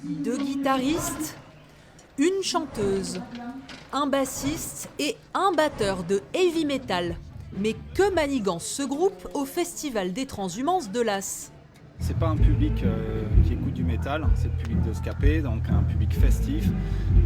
2 guitaristes, une chanteuse, un bassiste et un batteur de heavy metal. Mais que manigance ce groupe au Festival des Transhumances de Las. C'est pas un public qui écoute du métal, c'est le public de Scapé, donc un public festif.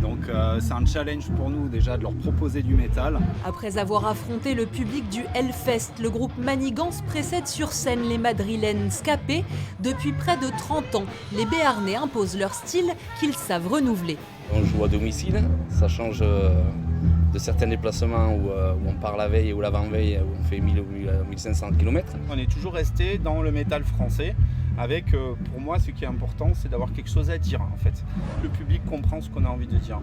Donc c'est un challenge pour nous déjà de leur proposer du métal. Après avoir affronté le public du Hellfest, le groupe Manigance précède sur scène les madrilènes Scapé. Depuis près de 30 ans, les Béarnais imposent leur style qu'ils savent renouveler. On joue à domicile, ça change de certains déplacements où on part la veille ou l'avant-veille, où on fait 1000 ou 1500 km. On est toujours resté dans le métal français avec, pour moi, ce qui est important, c'est d'avoir quelque chose à dire en fait. Le public comprend ce qu'on a envie de dire.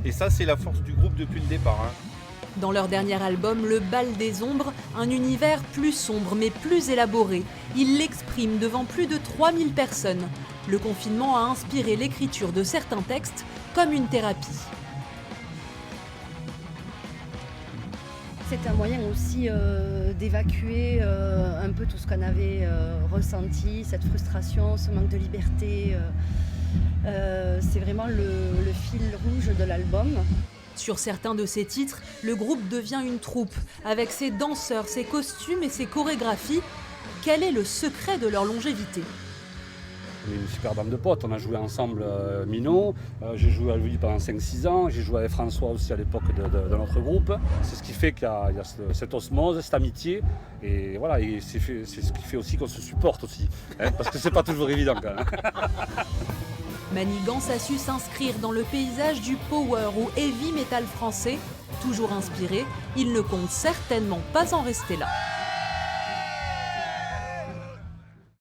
Et ça, c'est la force du groupe depuis le départ. Dans leur dernier album, Le Bal des Ombres, un univers plus sombre mais plus élaboré. Ils l'expriment devant plus de 3000 personnes. Le confinement a inspiré l'écriture de certains textes comme une thérapie. C'est un moyen aussi d'évacuer un peu tout ce qu'on avait ressenti, cette frustration, ce manque de liberté. C'est vraiment le fil rouge de l'album. Sur certains de ces titres, le groupe devient une troupe, avec ses danseurs, ses costumes et ses chorégraphies. Quel est le secret de leur longévité ? On est une super bande de potes, on a joué ensemble Minot, j'ai joué avec lui pendant 5-6 ans, j'ai joué avec François aussi à l'époque de notre groupe. C'est ce qui fait qu'il y a cette osmose, cette amitié, et voilà, et c'est ce qui fait aussi qu'on se supporte aussi, hein, parce que c'est pas toujours évident quand même. Manigance a su s'inscrire dans le paysage du power ou heavy metal français. Toujours inspiré, il ne compte certainement pas en rester là.